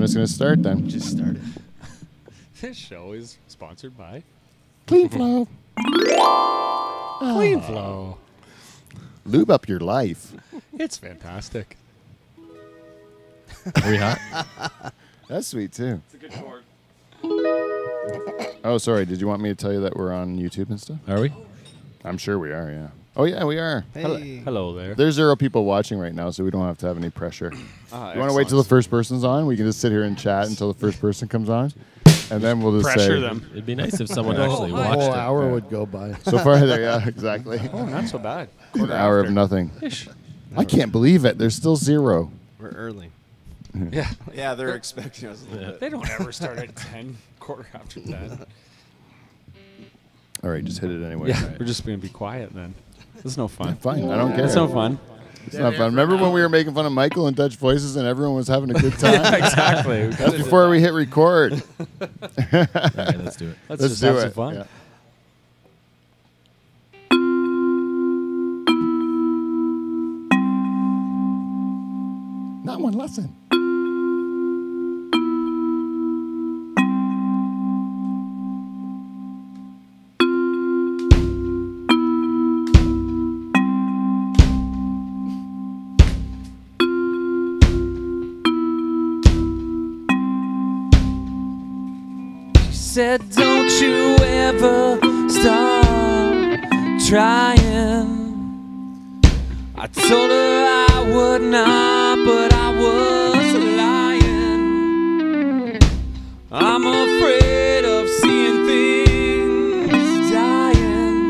just going to start then. Just started. This show is sponsored by Clean Flow. Clean Flow. Lube up your life. It's fantastic. Are we hot? That's sweet, too. It's a good chord. Oh, sorry. Did you want me to tell you that we're on YouTube and stuff? Are we? I'm sure we are, yeah. Oh, yeah, we are. Hey. Hello there. There's 0 people watching right now, so we don't have to have any pressure. You want to wait till the first person's on? We can just sit here and chat until the first person comes on, and then we'll just Pressure say, them. It'd be nice if someone A actually watched whole it. hour would go by. So far, there, yeah, exactly. Oh, not so bad. An hour of nothing. I can't believe it. There's still 0. We're early. Yeah. Yeah, they're expecting us a little bit. They don't ever start at 10, quarter after 10. All right, just hit it anyway. Yeah, we're just going to be quiet then. This is no fun. Fine, I don't care. It's no fun. It's not fun. Remember when we were making fun of Michael and Dutch Voices and everyone was having a good time? Exactly. That's before we hit record. All right, let's do it. Let's Let's just do have it. some fun. Yeah. Not one lesson. Said, don't you ever stop trying. I told her I would not, but I was lying. I'm afraid of seeing things dying.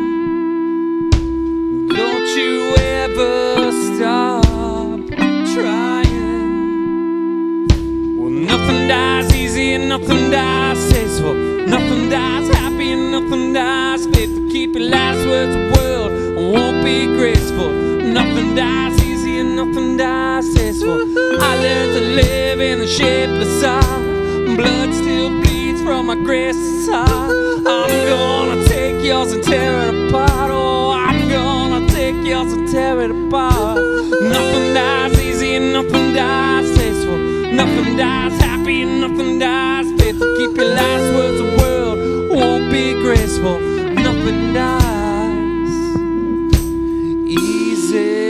Don't you ever stop trying. Well, nothing dies easy and nothing dies tasteful. Nothing dies happy and nothing dies faithful. Keep your last words of world and won't be graceful. Nothing dies easy and nothing dies tasteful. I learned to live in the shapeless heart. Blood still bleeds from my graceless heart. I'm gonna take yours and tear it apart. Oh, I'm gonna take yours and tear it apart. Nothing dies easy and nothing dies tasteful. Nothing dies happy and nothing dies faithful. Keep your last words of world won't be graceful. Nothing dies easy.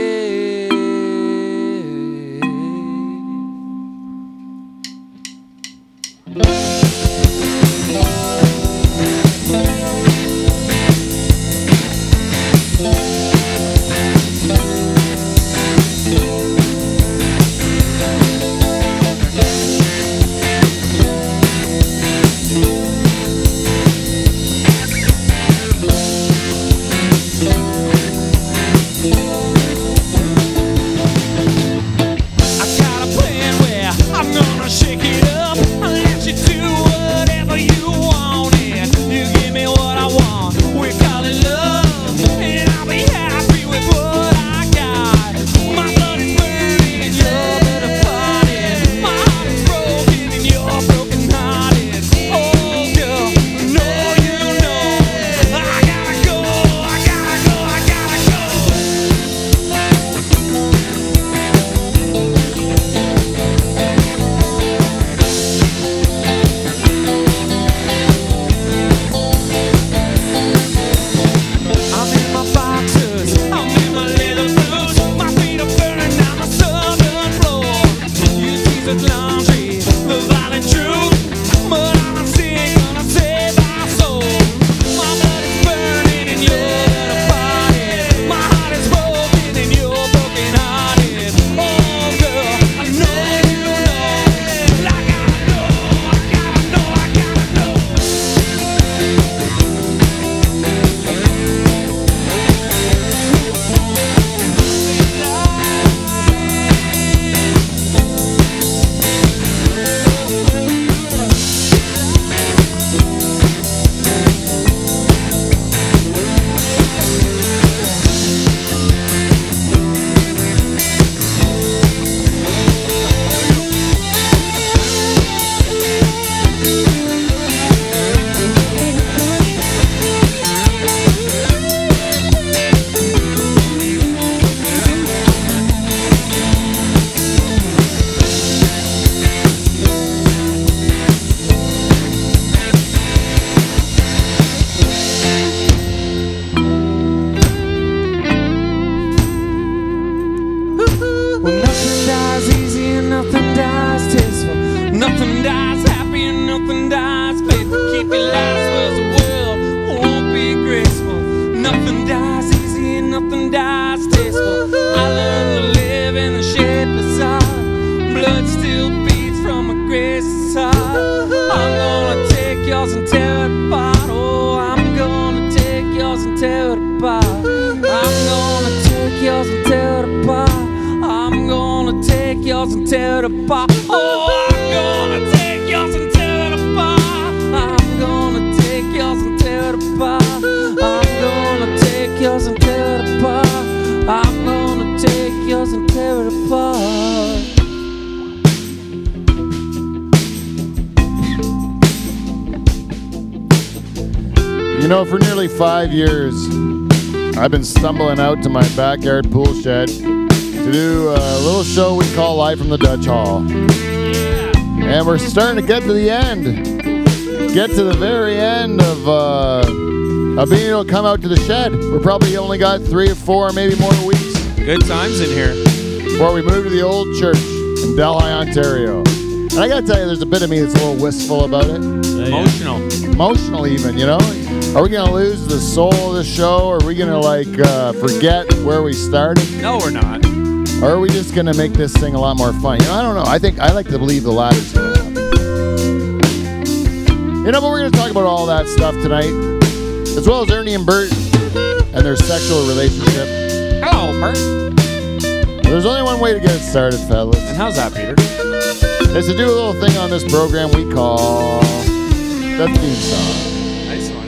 I got a plan where I'm gonna shake it up. I'll let you do tear it apart. Oh, I'm gonna take yours and tear it apart. I'm gonna take yours and tear it apart. I'm gonna take yours and tear it apart. I'm gonna take yours and tear it apart. You know, for nearly 5 years, I've been stumbling out to my backyard pool shed to do a little show we call Live from the Dutch Hall. And we're starting to get to the end. Get to the very end of being able to come out to the shed. We're probably only got 3 or 4, maybe more weeks Good times in here. before we move to the old church in Delhi, Ontario. And I gotta tell you, there's a bit of me that's a little wistful about it. Emotional. Emotional even, you know? Are we gonna lose the soul of the show? Are we gonna forget where we started? No, we're not. Or are we just gonna make this thing a lot more fun? You know, I don't know. I like to believe the latter's gonna happen. You know, but we're gonna talk about all that stuff tonight, as well as Ernie and Bert and their sexual relationship. Hello, Bert. There's only one way to get it started, fellas. And how's that, Peter? Is to do a little thing on this program we call the theme song. Nice one.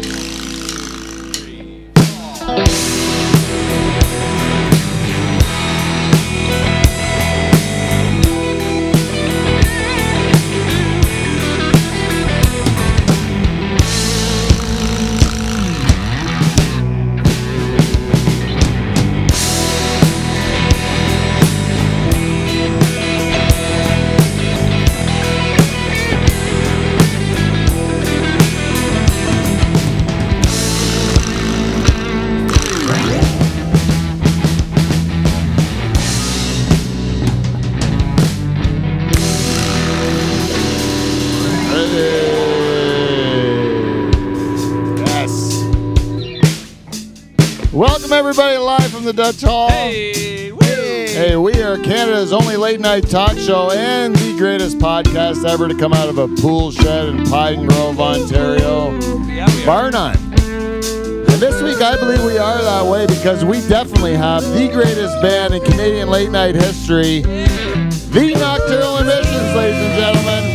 Welcome everybody live from the Dutch Hall. Hey, woo. Hey, we are Canada's only late night talk show and the greatest podcast ever to come out of a pool shed in Pine Grove, Ontario. Yeah, we are. Bar none. And this week I believe we are that way because we definitely have the greatest band in Canadian late night history, the Nocturnal Emissions, ladies and gentlemen.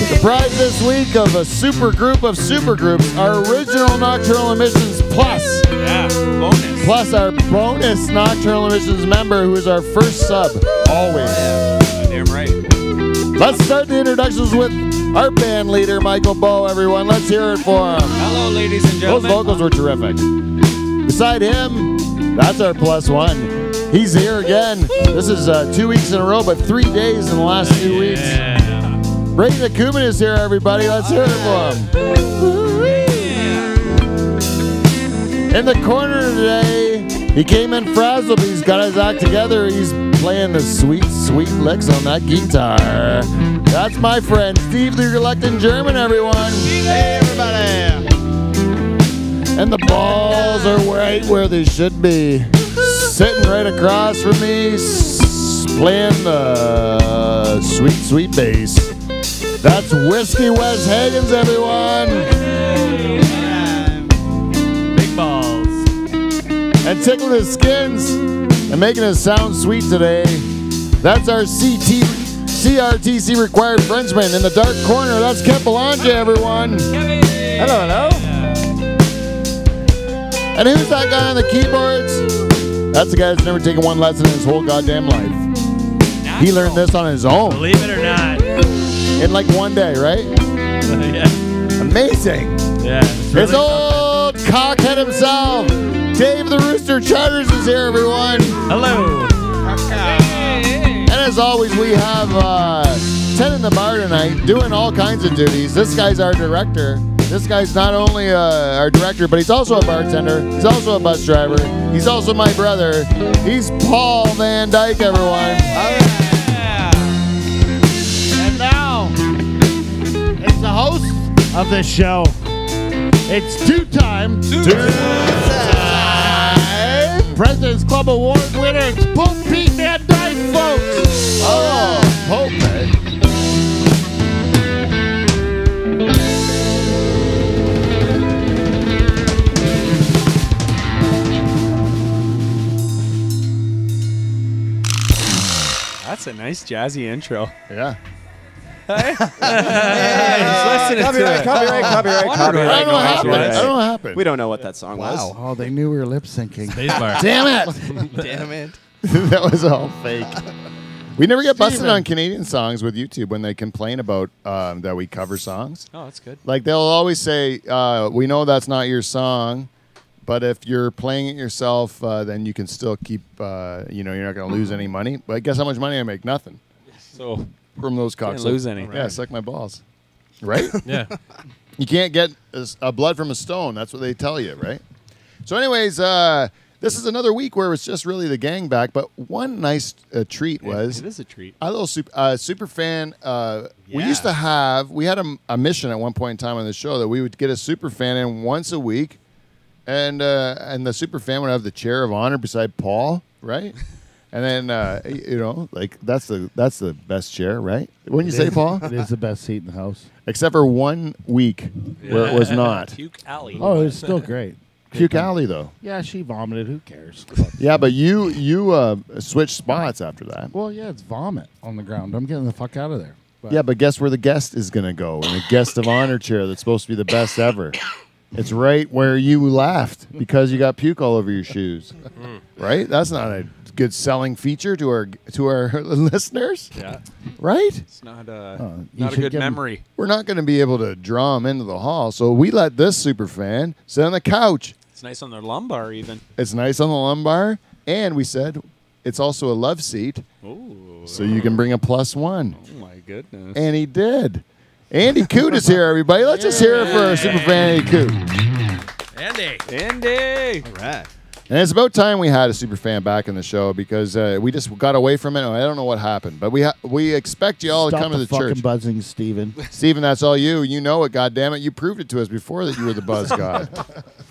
Comprised this week of a super group of supergroups, our original Nocturnal Emissions Plus. Yeah, bonus. Plus our bonus Nocturnal Emissions member who is our first sub, always. Damn right. Let's start the introductions with our band leader, Michael Bowe, everyone. Let's hear it for him. Hello, ladies and Those gentlemen. vocals were terrific. Beside him, that's our plus one. He's here again. This is 2 weeks in a row, but 3 days in the last 2 weeks. Brady Nekuman is here, everybody. Let's hear it for him. In the corner today, he came in frazzled, but he's got his act together. He's playing the sweet, sweet licks on that guitar. That's my friend, Steve the Reluctant German, everyone. Hey, everybody. And the balls are right where they should be. Sitting right across from me, playing the sweet, sweet bass. That's Whiskey Wes Hagens, everyone. Big balls. And tickling his skins and making us sound sweet today. That's our CRTC required Frenchman in the dark corner. That's Ken Belanger, everyone. Hello, hello. And who's that guy on the keyboards? That's the guy that's never taken one lesson in his whole goddamn life. He learned this on his own. Believe it or not. In like 1 day, right? Yeah. Amazing. Yeah. It's His really old cockhead himself, Dave the Rooster Charters, is here, everyone. Hello. And as always, we have 10 in the bar tonight doing all kinds of duties. This guy's our director. This guy's not only our director, but he's also a bartender. He's also a bus driver. He's also my brother. He's Paul Van Dyke, everyone. And now, it's the host of this show. It's two-time President's Club Award winner. It's Pope Pete Van Dyke, folks. Oh, Pope, man. Nice jazzy intro. Yeah. He's listening to it. Copyright. I don't know what happened. I don't know what happened. We don't know what that song was. Oh, they knew we were lip syncing. Spacebar. Damn it. Damn it. That was all fake. We never get busted on Canadian songs with YouTube when they complain about that we cover songs. Oh, that's good. Like they'll always say, "We know that's not your song, but if you're playing it yourself, then you can still keep. You're not going to lose any money. But guess how much money I make? Nothing So from those didn't cocks. lose any. Yeah, suck my balls. Right? Yeah. You can't get a blood from a stone. That's what they tell you, right? So, anyways, this is another week where it's just really the gang back. But one nice treat was It is a treat. a little super fan. We used to have. We had a mission at one point in time on the show that we would get a super fan in once a week, and the super fan would have the chair of honor beside Paul, right? And then like that's the best chair, right? Wouldn't you say, Paul? It is the best seat in the house. Except for 1 week where it was not. Puke Alley. Oh, it was still great. Puke Alley though. Yeah, she vomited. Who cares? Yeah, but you switched spots after that. Well, yeah, it's vomit on the ground. I'm getting the fuck out of there. Yeah, but guess where the guest is going to go? In the guest of honor chair that's supposed to be the best ever. It's right where you left because you got puke all over your shoes. Right? That's not a good selling feature to our listeners. Yeah. Right? It's not you not a should good give 'em- memory. We're not going to be able to draw them into the hall, so we let this super fan sit on the couch. It's nice on their lumbar even. It's nice on the lumbar, and we said it's also a love seat, Ooh. so you can bring a +1. Oh my goodness. And he did. Andy Coote is here, everybody. Let's just hear it for our super fan, Andy Coote. Andy. All right. And it's about time we had a super fan back in the show because we just got away from it. I don't know what happened, but we expect you all to Stop come to the fucking church. buzzing, Steven. Steven, that's all you. You know it, goddammit. You proved it to us before that you were the buzz god.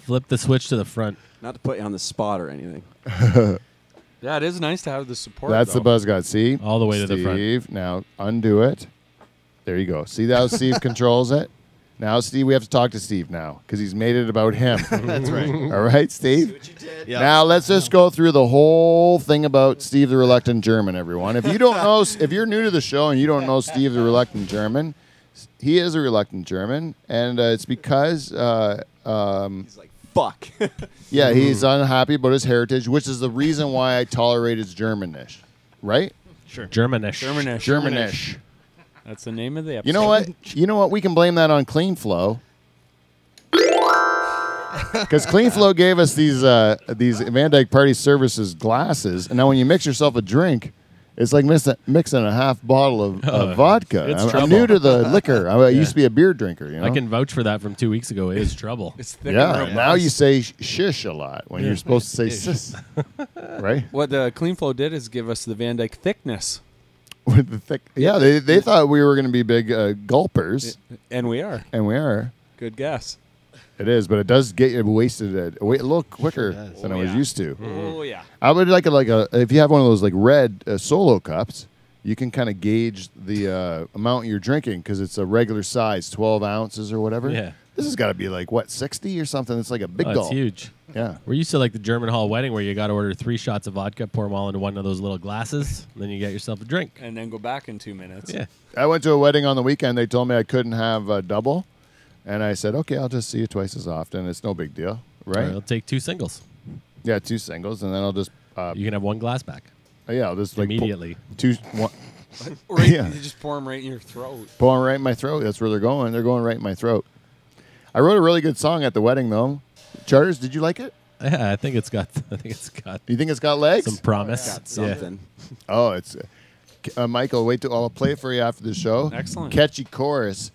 Flip the switch to the front. Not to put you on the spot or anything. Yeah, it is nice to have the support. That's though. the buzz god. See? All the way to the front. Steve, now undo it. There you go. See how Steve controls it? Now, Steve, we have to talk to Steve now because he's made it about him. That's right. All right, Steve? Yeah. Now let's just go through the whole thing about Steve the Reluctant German, everyone. If you don't know, if you're new to the show and you don't know Steve the Reluctant German, he is a reluctant German, and it's because, He's like, fuck. yeah, he's unhappy about his heritage, which is the reason why I tolerate his Germanish, right? Sure. Germanish. Germanish. That's the name of the episode. You know what? You know what? We can blame that on Clean Flow. Because Clean Flow gave us these Van Dyke Party Services glasses, and now when you mix yourself a drink, it's like mixing a half bottle of vodka. it's I'm trouble. new to the liquor. I used to be a beer drinker. You know? I can vouch for that from 2 weeks ago. It is trouble. It's thick and Yeah. robust. Now you say shish a lot when you're supposed to say sis, right? What the Clean Flow did is give us the Van Dyke thickness, With the thick. Yeah, they thought we were going to be big gulpers, and we are. and we are. Good guess. It is, but it does get you wasted a little quicker than I was yeah. used to. Oh yeah. I would like a if you have one of those like red solo cups, you can kind of gauge the amount you're drinking because it's a regular size, 12 ounces or whatever. Yeah. This has got to be like what 60 or something. It's like a big Oh, doll. it's huge. Yeah. We're used to like the German hall wedding where you got to order 3 shots of vodka, pour them all into one of those little glasses, and then you get yourself a drink. And then go back in 2 minutes. Yeah. I went to a wedding on the weekend. They told me I couldn't have a double, and I said, okay, I'll just see you twice as often. It's no big deal, right? Or I'll take 2 singles. Yeah, 2 singles, and then I'll just You can have 1 glass back yeah, I'll just like immediately. one. Right, Yeah. You just pour them right in your throat. Pour 'em right in my throat. That's where they're going. They're going right in my throat. I wrote a really good song at the wedding, though. Charters, did you like it? Yeah, I think it's got You think it's got legs? some promise. Got something. Oh, it's Michael. Wait till I'll play it for you after the show. Excellent. Catchy chorus.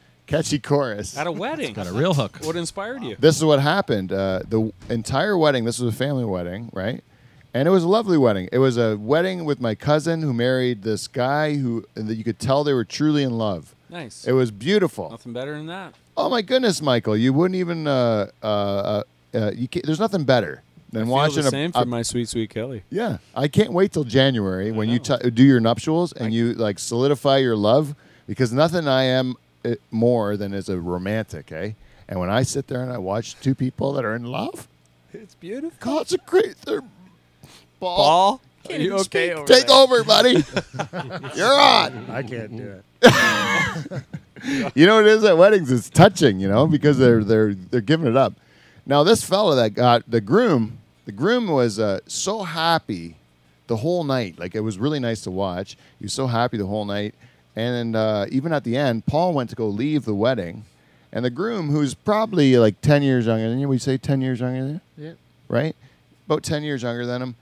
At a wedding. Got a real hook. What inspired you? This is what happened. The entire wedding. This was a family wedding, right? And it was a lovely wedding. It was a wedding with my cousin who married this guy and you could tell they were truly in love. Nice. It was beautiful. Nothing better than that. Oh my goodness, Michael! You wouldn't even. There's nothing better than Feel watching the same a for my sweet, sweet Kelly. Yeah, I can't wait till January when you do your nuptials and you like solidify your love because nothing I am more than as a romantic, eh? And when I sit there and I watch 2 people that are in love, It's beautiful. consecrate their Ball Are you okay over Take there? over, buddy. You're on. I can't do it. You know what it is at weddings? It's touching, you know, because they're giving it up. Now this fella that got the groom was so happy the whole night. Like, it was really nice to watch. He was so happy the whole night. And even at the end, Paul went to go leave the wedding, and the groom, who's probably like 10 years younger than you, we say 10 years younger than you, Yeah. right? About 10 years younger than him.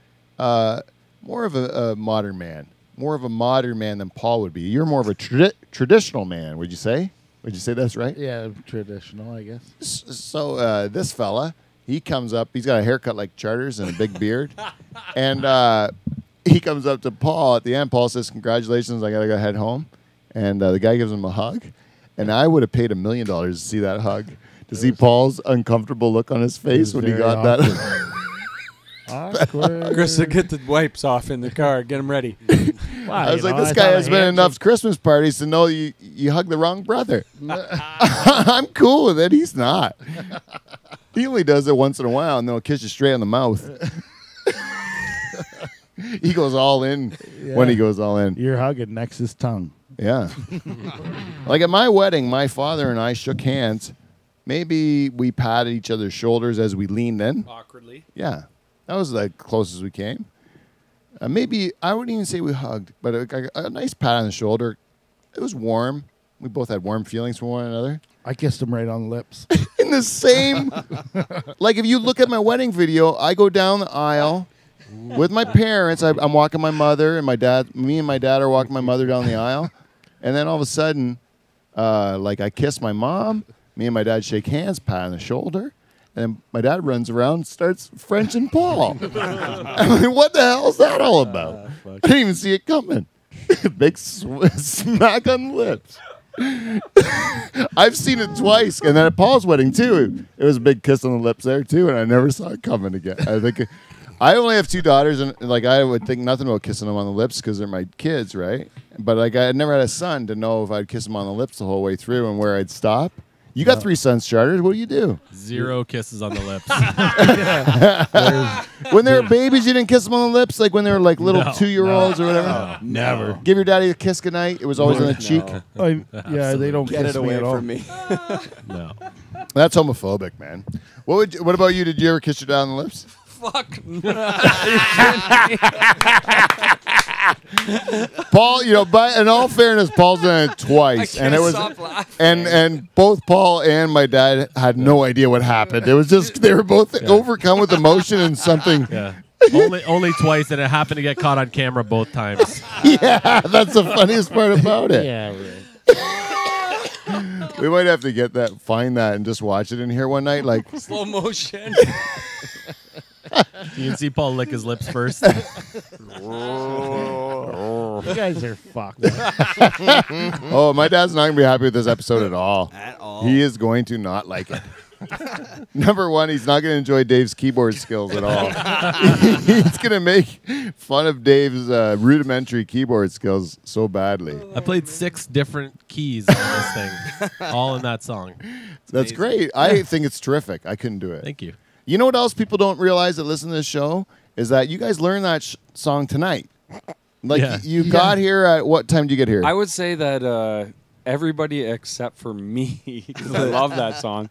More of a modern man. More of a modern man than Paul would be. You're more of a traditional man, would you say? Would you say that's right? Yeah, traditional, I guess. So this fella, he comes up. He's got a haircut like Charters and a big beard. And he comes up to Paul at the end. Paul says, "Congratulations, I got to go head home." And the guy gives him a hug. And I would have paid $1 million to see that hug, to see Paul's uncomfortable look on his face when he very got awkward. that. Awkward. Chris, get the wipes off in the car. Get them ready. Why, I was you like, know, this I guy thought has a been in enough handshake- Christmas parties to know you hugged the wrong brother. I'm cool with it. He's not. He only does it once in a while, and they'll kiss you straight on the mouth. He goes all in when he goes all in. You're hugging next his tongue. Yeah. Like at my wedding, my father and I shook hands. Maybe we patted each other's shoulders as we leaned in. Awkwardly. Yeah. That was the closest we came. Maybe, I wouldn't even say we hugged, but a nice pat on the shoulder. It was warm. We both had warm feelings for one another. I kissed him right on the lips. In the same, like if you look at my wedding video, I go down the aisle with my parents. I'm walking my mother and my dad. Me and my dad are walking my mother down the aisle. And then all of a sudden, like I kiss my mom. Me and my dad shake hands, pat on the shoulder. And then my dad runs around and starts Frenching Paul. I'm like, what the hell is that all about? I didn't even see it coming. Big smack on the lips. I've seen it twice, and then at Paul's wedding too. It was a big kiss on the lips there too, and I never saw it coming again. I think I only have 2 daughters, and like I would think nothing about kissing them on the lips because they're my kids, right? But like I had never had a son to know if I'd kiss them on the lips the whole way through and where I'd stop. You got 3 sons, Charters. What do you do? 0 kisses on the lips. When they were babies, you didn't kiss them on the lips, like when they were like little No, 2-year-olds or whatever. Never. Give your daddy a kiss goodnight. It was always on the cheek. Yeah, they don't Get kiss it me away at all. from me. No. That's homophobic, man. What about you? Did you ever kiss your dad on the lips? Fuck. Paul, you know, in all fairness, Paul's done it twice, and it was, stop laughing. and both Paul and my dad had no idea what happened. It was just they were both overcome with emotion and something. Yeah. only twice, and it happened to get caught on camera both times. Yeah, that's the funniest part about it. Yeah, right. We might have to find that, and just watch it in here one night. Like, Slow motion. You can see Paul lick his lips first. You guys are fucked. oh, my dad's not gonna be happy with this episode at all. At all. He is going to not like it. Number one, he's not going to enjoy Dave's keyboard skills at all. He's going to make fun of Dave's rudimentary keyboard skills so badly. I played 6 different keys on this thing, all in that song. That's great. I think it's terrific. I couldn't do it. Thank you. You know what else people don't realize that listen to this show is that you guys learned that song tonight. Like Yeah. you got here at what time did you get here? I would say that everybody except for me, because I love that song,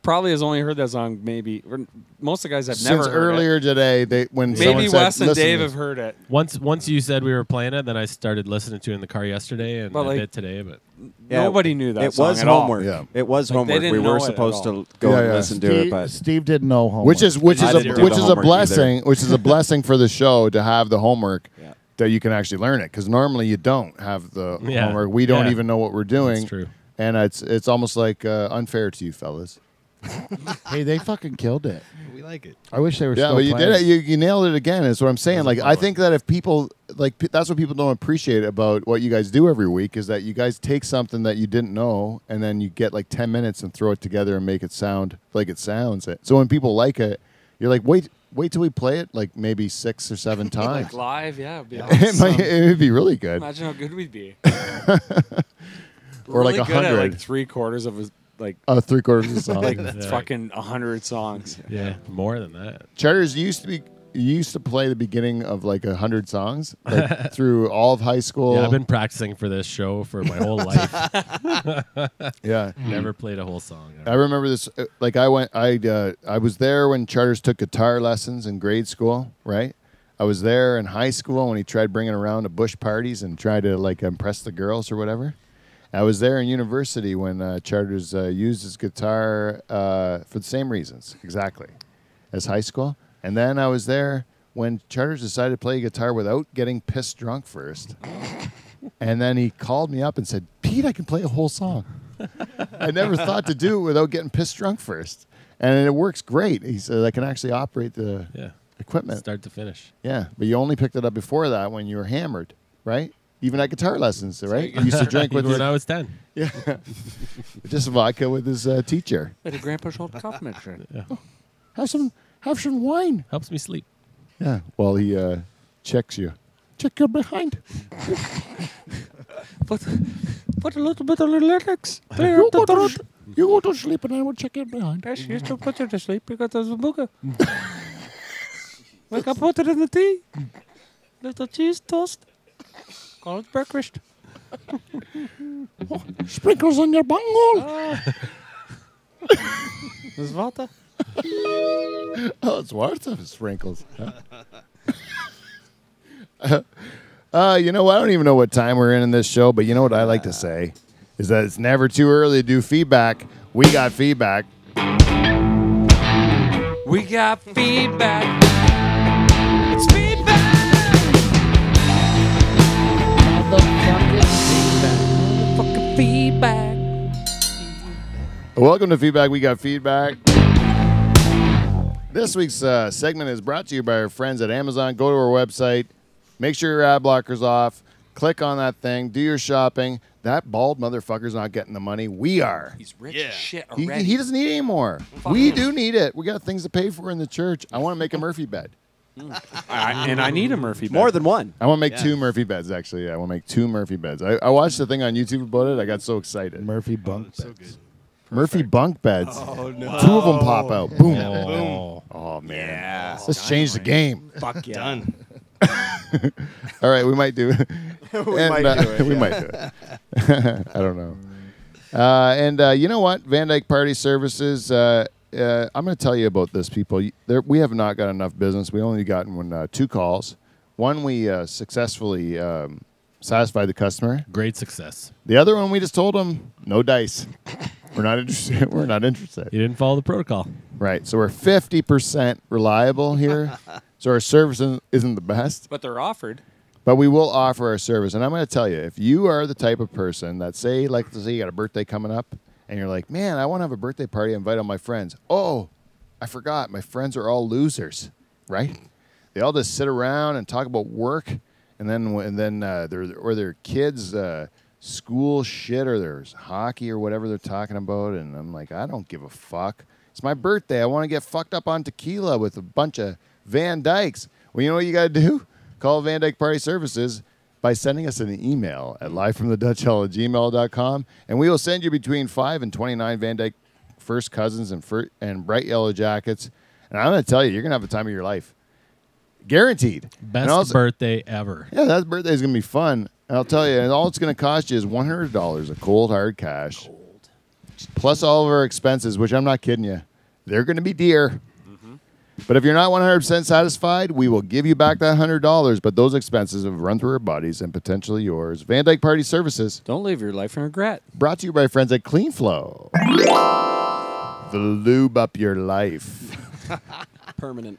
probably has only heard that song maybe. Or most of the guys have never Since heard earlier today, when it. someone Maybe said, Wes and "Listen Dave to have this." heard it. Once you said we were playing it, then I started listening to it in the car yesterday and But, a like, bit today. But Nobody knew that It song was at all. homework. Yeah. It was Like, they homework. didn't We know were it at supposed all. to go Yeah, and yeah. listen to it, but Steve did no homework. Which is I didn't do the a homework blessing, which is a blessing for the show to have the homework Yeah. that you can actually learn it, because normally you don't have the Yeah. homework. We don't Yeah. even know what we're doing. That's true. And it's almost like unfair to you fellas. Hey, they fucking killed it. we like it. I wish they were Yeah, still but you playing. did it. You nailed it again. Is what I'm saying. Like I think that if people that's what people don't appreciate about what you guys do every week is that you guys take something that you didn't know and then you get like 10 minutes and throw it together and make it sound like it sounds. So when people like it, you're like, wait till we play it like maybe 6 or 7 times. Like live, yeah. It'd be it awesome. would be really good. Imagine how good we'd be. Or like Really good at 100. like 3/4 of a, like 3/4 of the song. like Yeah. fucking 100 songs. Yeah, more than that. Charters used to be you used to play the beginning of like 100 songs like, through all of high school. Yeah, I've been practicing for this show for my whole life. Yeah. Never played a whole song. I remember this. Like I was there when Charters took guitar lessons in grade school, right? I was there in high school when he tried bringing around to bush parties and tried to like impress the girls or whatever. I was there in university when Charters used his guitar for the same reasons, exactly, as high school. And then I was there when Charters decided to play guitar without getting pissed drunk first. And then he called me up and said, Pete, I can play a whole song. I never thought to do it without getting pissed drunk first. And it works great. He said, I can actually operate the equipment. Start to finish. Yeah, but you only picked it up before that when you were hammered, right? Even at guitar lessons, right? You used to drink with when I was 10. Yeah, just vodka with his teacher. At a grandpa's old coffee maker. Have some wine. Helps me sleep. Yeah, while he checks you. Check your behind. Put a little bit of the lyrics. You go to sleep and I will check your behind. Yes, you still put her to sleep because there's a booger. Like I put it in the tea. Little cheese toast. Call it breakfast. Sprinkles on your bunghole. There's water. Oh, it's water sprinkles. You know what? I don't even know what time we're in this show, but you know what I like to say is that it's never too early to do feedback. We got feedback. We got feedback. It's feedback. Motherfucking feedback. Welcome to Feedback. We got feedback. This week's segment is brought to you by our friends at Amazon. Go to our website. Make sure your ad blocker's off. Click on that thing. Do your shopping. That bald motherfucker's not getting the money. We are. He's rich as shit already. He doesn't need any more. We do need it. We got things to pay for in the church. I want to make a Murphy bed. And I need a Murphy bed. More than one. I want to make 2 Murphy beds, actually. Yeah, I want to make 2 Murphy beds. I watched the thing on YouTube about it. I got so excited. Murphy bunk beds. Murphy bunk beds. Oh, no. 2 of them pop out. Boom. Oh. Oh, man. Yeah. Let's change the game. Fuck yeah. Done. All right, we might do it. We might do it. We yeah. might do it. I don't know. And you know what? Van Dyke Party Services. I'm going to tell you about this, people. We have not got enough business. We only gotten 2 calls. One, we successfully satisfied the customer. Great success. The other one, we just told them, no dice. We're not interested. We're not interested. You didn't follow the protocol. Right. So we're 50% reliable here. So our service isn't the best. But they're offered. But we will offer our service. And I'm going to tell you, if you are the type of person that say, like, let's say you got a birthday coming up, and you're like, man, I want to have a birthday party, invite all my friends. Oh, I forgot. My friends are all losers, right? They all just sit around and talk about work, and then their kids' school shit, or there's hockey or whatever they're talking about. And I'm like, I don't give a fuck. It's my birthday. I want to get fucked up on tequila with a bunch of Van Dykes. Well, you know what you got to do? Call Van Dyke Party Services by sending us an email at livefromthedutchhall@gmail.com, and we will send you between 5 and 29 Van Dyke First Cousins and bright yellow jackets. And I'm going to tell you, you're going to have the time of your life. Guaranteed. Best birthday ever. Yeah, that birthday is going to be fun. And I'll tell you, and all it's going to cost you is $100 of cold, hard cash. Plus all of our expenses, which I'm not kidding you. They're going to be dear. But if you're not 100% satisfied, we will give you back that $100. But those expenses have run through our buddies and potentially yours. Van Dyke Party Services. Don't live your life in regret. Brought to you by friends at Clean Flow. The lube up your life. Permanent.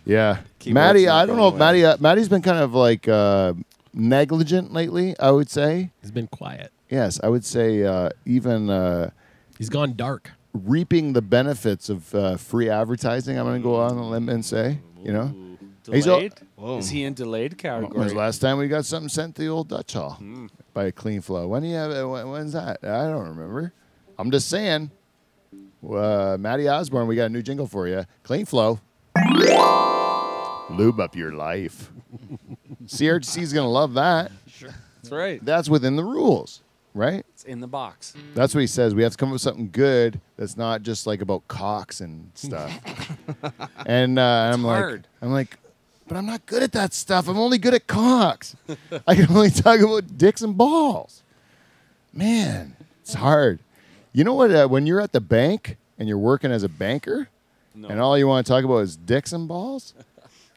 Yeah. Keyboard's Maddie, not I don't know going if Maddie's been kind of like negligent lately, I would say. He's been quiet. Yes, I would say even He's gone dark. reaping the benefits of free advertising, I'm going to go on a limb and say, you know. He's Delayed? Whoa. Is he in delayed When was category? the last time we got something sent to the old Dutch Hall by a Clean Flow? When do you have? When's that? I don't remember. I'm just saying. Matty Osborne, we got a new jingle for you. Clean Flow. Lube up your life. CRTC's going to love that. That's right. That's within the rules. right? It's in the box. That's what he says. We have to come up with something good that's not just like about cocks and stuff. And I'm hard. like, but I'm not good at that stuff. I'm only good at cocks. I can only talk about dicks and balls. Man, it's hard. You know what? When you're at the bank and you're working as a banker, and all you want to talk about is dicks and balls,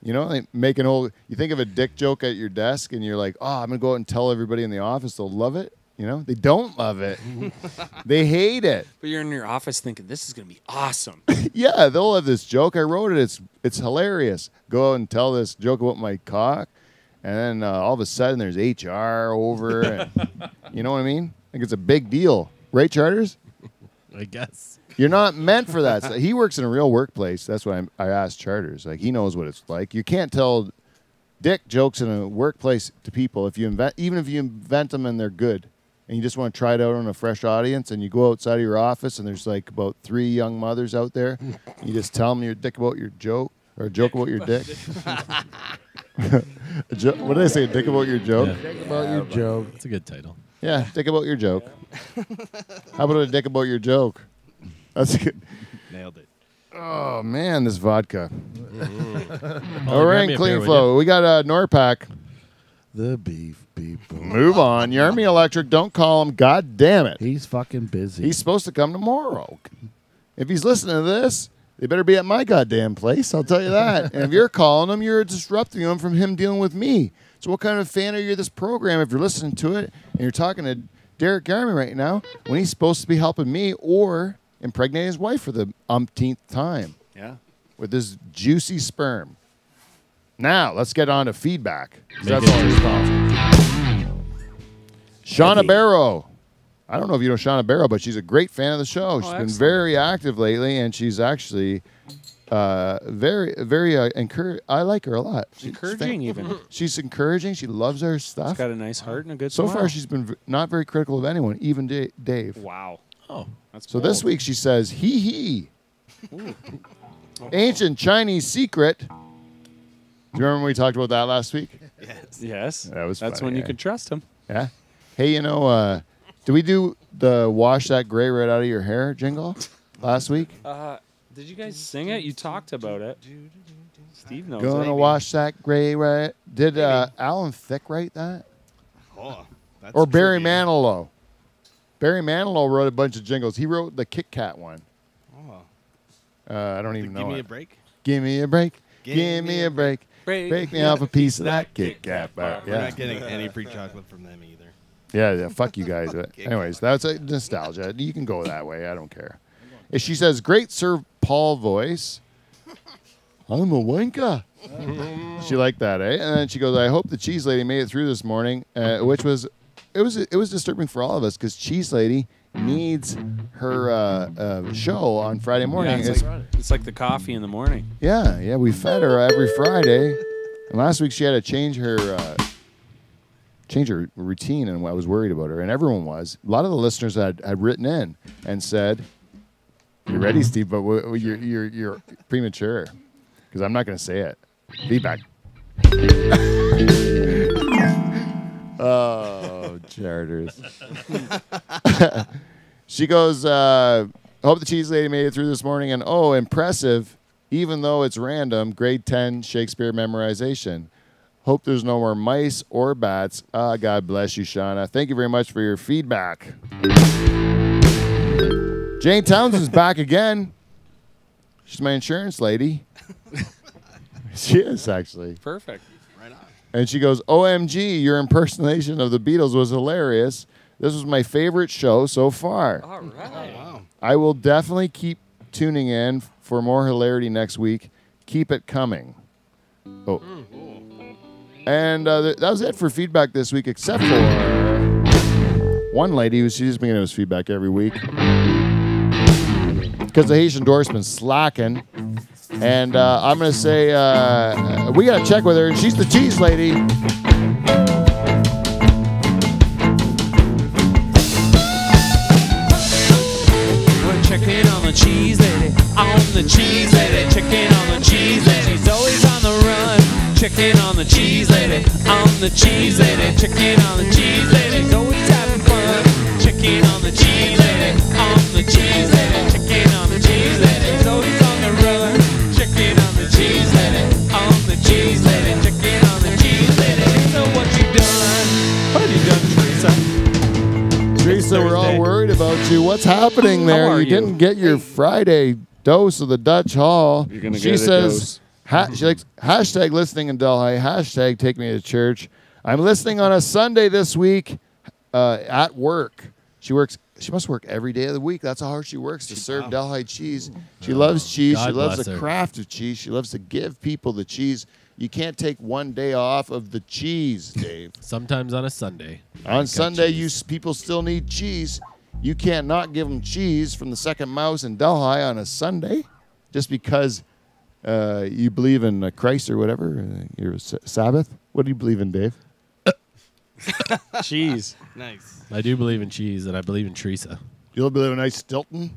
you know, like you think of a dick joke at your desk, and you're like, oh, I'm gonna go out and tell everybody in the office. They'll love it. You know, they don't love it. They hate it. But you're in your office thinking, this is going to be awesome. Yeah, they'll have this joke. I wrote it. It's hilarious. Go out and tell this joke about my cock, and then all of a sudden there's HR over. And, you know what I mean? Like it's a big deal, right, Charters? I guess. You're not meant for that. So he works in a real workplace. That's why I asked Charters. Like he knows what it's like. You can't tell dick jokes in a workplace to people even if you invent them and they're good. And you just want to try it out on a fresh audience, and you go outside of your office, and there's like about 3 young mothers out there. You just tell them your dick about your joke, or a joke about your dick. What did I say? A dick about your joke? Yeah. Think about your joke. It's a good title. Yeah, dick about your joke. How about a dick about your joke? That's good. Nailed it. Oh man, this vodka. All We're in Clean Flow. We got Norpac. The beef people. Move on. Yarmy Electric. Don't call him. God damn it. He's fucking busy. He's supposed to come tomorrow. If he's listening to this, they better be at my goddamn place. I'll tell you that. And if you're calling him, you're disrupting him from him dealing with me. So what kind of fan are you of this program if you're listening to it and you're talking to Derek Yarmy right now when he's supposed to be helping me or impregnating his wife for the umpteenth time? Yeah. With this juicy sperm. Now, let's get on to feedback. Make That's it all juicy. responsible. Shauna Barrow. I don't know if you know Shauna Barrow, but she's a great fan of the show. She's been excellent. very active lately, and she's actually very encouraging. I like her a lot. She's Encouraging even. She's encouraging. She loves her stuff. She's got a nice heart and a good So smile. far, she's been not very critical of anyone, even Dave. Wow. Oh, That's So this week she says, hee. Ancient Chinese secret. Do you remember when we talked about that last week? Yes. That was That's funny, when you eh? could trust him. Yeah. Hey, did we do the wash that gray right out of your hair jingle last week? Did you guys sing it? You talked about it. Steve knows Gonna it. wash that gray right. Did Alan Thicke write that? Oh, that's Or Barry trivia. Manilow? Barry Manilow wrote a bunch of jingles. He wrote the Kit Kat one. Oh. I don't even know Give me it. a break. Give me a break. Give me a break. Break me off a piece of that Kit Kat bar. We're Yeah. not getting any free chocolate from them either. Yeah, fuck you guys. But anyways, that's a nostalgia. You can go that way. I don't care. If she says, great Sir Paul voice. I'm a wanker. She liked that, eh? And then she goes, I hope the cheese lady made it through this morning, which was, it was disturbing for all of us because cheese lady needs her show on Friday morning. Yeah, it's like the coffee in the morning. Yeah, we fed her every Friday. And last week she had to change her routine, and I was worried about her, and everyone was. A lot of the listeners had written in and said, "You're ready, Steve, but you're premature because I'm not going to say it." Feedback. Oh, Charters. She goes, hope the cheese lady made it through this morning, and oh, impressive. Even though it's random, grade 10 Shakespeare memorization. Hope there's no more mice or bats. God bless you, Shauna. Thank you very much for your feedback. Jane Townsend's back again. She's my insurance lady. She is, actually. Perfect. Right on. And she goes, OMG, your impersonation of the Beatles was hilarious. This was my favorite show so far. All right. Wow. I will definitely keep tuning in for more hilarity next week. Keep it coming. Oh. And that was it for feedback this week, except for one lady who's she's been giving us feedback every week. Because the Haitian endorsement's slacking. And I'm going to say we got to check with her, and she's the cheese lady. We're checking on the cheese lady, on the cheese lady, checking on the cheese lady. She's always on the run. Checking on the cheese lady, on the cheese lady, checking on the cheese lady. She's always having fun. Friday. worried about you. What's happening there? are You you? didn't get your Friday dose of the Dutch Hall. You're gonna She get a says, she likes hashtag listening in Delhi, hashtag take me to church. I'm listening on a Sunday this week at work. She must work every day of the week. That's how hard she works to serve Delhi cheese. She loves cheese. God She loves bless the her. craft of cheese. She loves to give people the cheese. You can't take one day off of the cheese, Dave. Sometimes on a Sunday. On Sunday, people still need cheese. You can't not give them cheese from the Second Mouse in Delhi on a Sunday just because you believe in Christ or whatever, your Sabbath. What do you believe in, Dave? Cheese. Nice. I do believe in cheese, and I believe in Teresa. You believe in nice Stilton?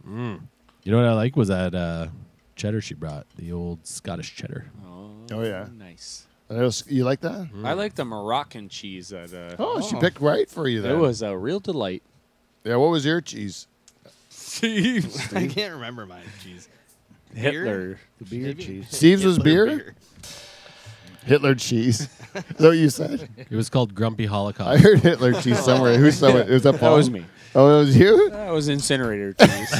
You know what I like was that cheddar she brought, the old Scottish cheddar. Oh, yeah. Nice. You like that? I like the Moroccan cheese. That, She picked right for you there. It was a real delight. Yeah, what was your cheese? I can't remember mine. Jeez. Hitler. The beer cheese. Steve's was beer? Hitler cheese. Is that what you said? It was called Grumpy I Holocaust. heard Hitler cheese somewhere. Who's someone? Was that That Paul? was me. Oh, it was you? That was incinerator cheese.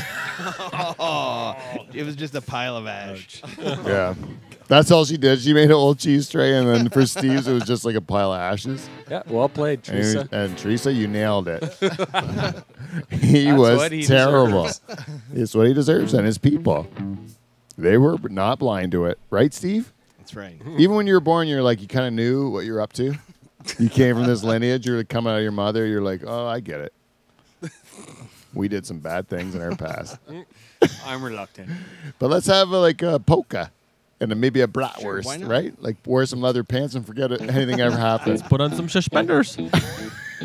Oh, it was just a pile of ash. Yeah. That's all she did. She made an old cheese tray, and then for Steve's, it was just like a pile of ashes. Yeah, well played, Teresa. And Teresa, you nailed it. He That's was what he terrible. deserves. It's what he deserves, and his people. They were not blind to it. Right, Steve? That's right. Even when you were born, you're like, you kind of knew what you're up to. You came from this lineage. You're coming out of your mother. You're like, oh, I get it. We did some bad things in our past. I'm reluctant. But let's have like a polka and then maybe a bratwurst, why not? right? Like wear some leather pants and forget anything ever happened. Put on some suspenders.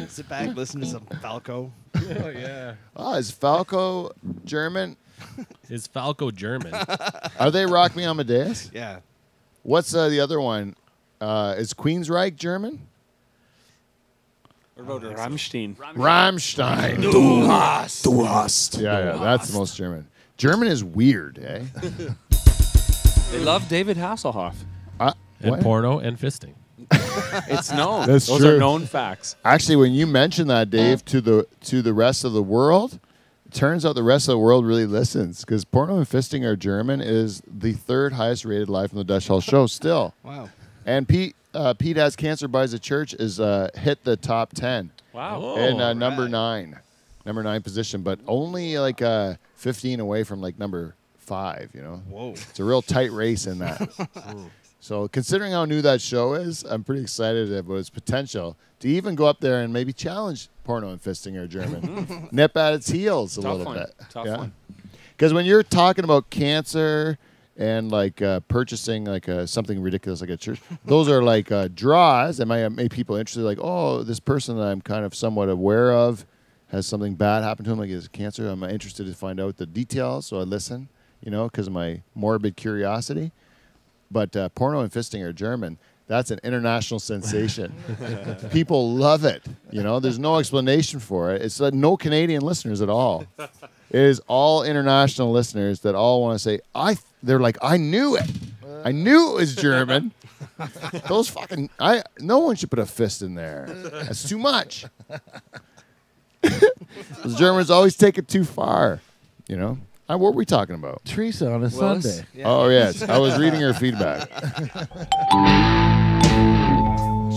Sit back, listen to some Falco. Oh, yeah. Oh, is Falco German? Is Falco German? Are they Rock Me Amadeus? Yeah. What's the other one? Is Queensryche German? What about Rammstein? Rammstein. Du hast. Yeah, that's the most German. German is weird, eh? They love David Hasselhoff. And What? porno and fisting. It's known. That's Those true. are known facts. Actually, when you mention that, Dave, to the rest of the world, it turns out the rest of the world really listens because Porno and Fisting Are German is the third highest rated live from the Dutch Hall show still. Wow. And Pete Has Cancer Buys a Church is hit the top 10 Wow. in Oh, number 9 position, but only like 15 away from like number 5, you know. Whoa. It's a real tight race in that. So considering how new that show is, I'm pretty excited about its potential to even go up there and maybe challenge Porno and Fisting Are German. Nip at its heels a Tough little one. bit. Tough one. Because when you're talking about cancer and like purchasing like something ridiculous like a church, those are like draws that might make people interested. Like, oh, this person that I'm kind of somewhat aware of has something bad happen to him, like his cancer. I'm interested to find out the details, so I listen, you know, because of my morbid curiosity. But Porno and Fisting Are German. That's an international sensation. People love it. You know, there's no explanation for it. It's no Canadian listeners at all. It is all international listeners that all want to say, they're like, I knew it. I knew it was German. Those fucking, no one should put a fist in there. That's too much. Those Germans always take it too far. You know? What were we talking about? Teresa on a Willis? Sunday. Oh, yes. I was reading her feedback.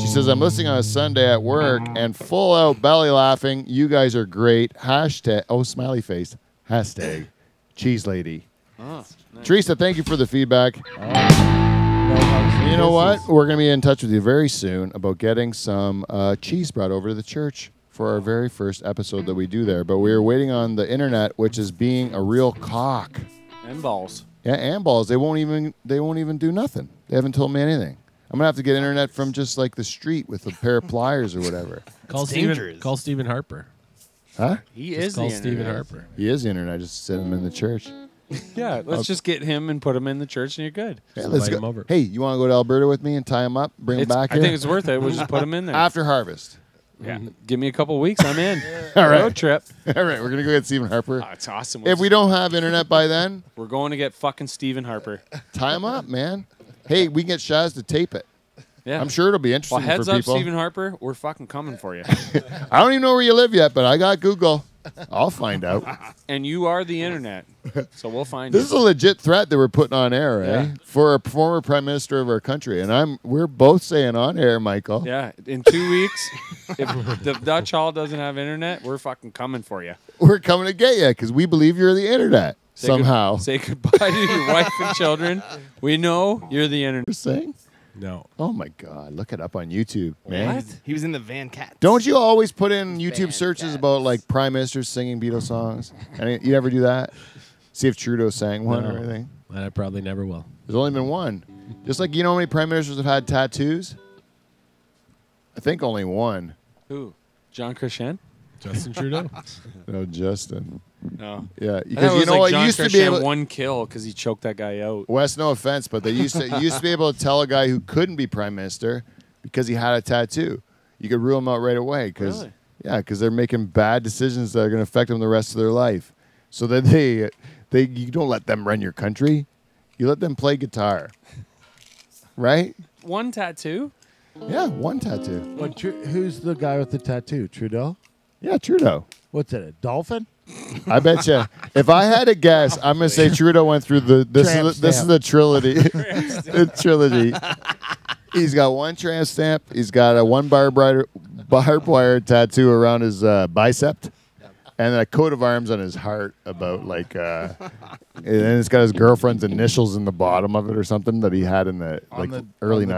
She says, I'm listening on a Sunday at work and full out belly laughing. You guys are great. Hashtag, smiley face. Hashtag, cheese lady. Oh, nice. Teresa, thank you for the feedback. You know what? We're going to be in touch with you very soon about getting some cheese brought over to the church for our very first episode that we do there. But we're waiting on the internet, which is being a real cock. And balls. Yeah, and balls. They won't even do nothing. They haven't told me anything. I'm gonna have to get internet from just like the street with a pair of pliers or whatever. Call dangerous. Stephen Harper. Huh? He Just is call the Stephen internet. Harper. He is the internet. Just send him in the church. Yeah, let's just get him and put him in the church and you're good. Yeah, Just let's invite go. him over. Hey, you want to go to Alberta with me and tie him up, bring him back I here think it's worth it. We'll just put him in there. after harvest? Yeah. Give me a couple weeks. I'm in. All right. Road trip. All right, we're gonna go get Stephen Harper. Oh, it's awesome. If we don't have internet by then, We're going to get fucking Stephen Harper. tie him up, man. Hey, we can get Shaz to tape it. Yeah. I'm sure it'll be Well, interesting heads for up, people. Stephen Harper. We're fucking coming for you. I don't even know where you live yet, but I got Google. I'll find out. And you are the internet. So we'll find This is you. a legit threat that we're putting on air, eh? Yeah. For a former prime minister of our country, and we're both saying on air, Michael. Yeah, in 2 weeks, if the Dutch Hall doesn't have internet, we're fucking coming for you. We're coming to get you because we believe you're the internet somehow. Say goodbye to your wife and children. We know you're the internet. You're saying? No. Oh my God! Look it up on YouTube, man. What? He was in the Van Cats. Don't you always put in YouTube Van searches Cats. about like prime ministers singing Beatles songs? And you ever do that? See if Trudeau sang one or No. anything. And I probably never will. There's only been one. Just like you know how many prime ministers have had tattoos? I think only one. Who? John Christian? Justin Trudeau? No, Justin. No. Yeah, I thought because it you was know like what John used to be Christian able. one kill because he choked that guy out. Wes, no offense, but they used to you used to be able to tell a guy who couldn't be prime minister because he had a tattoo. You could rule him out right away because Really? they're making bad decisions that are going to affect them the rest of their life. So that they you don't let them run your country. You let them play guitar. Right? One tattoo? Yeah, one tattoo. Who's the guy with the tattoo? Trudeau? Yeah, Trudeau. What's it? A dolphin? I bet you. If I had to guess, I'm going to say Trudeau went through this Tramp is the stamp. trilogy. The trilogy. He's got one tramp stamp. He's got a one barbed wire tattoo around his bicep, and a coat of arms on his heart. About like, and it's got his girlfriend's initials in the bottom of it or something that he had in the On the- early on the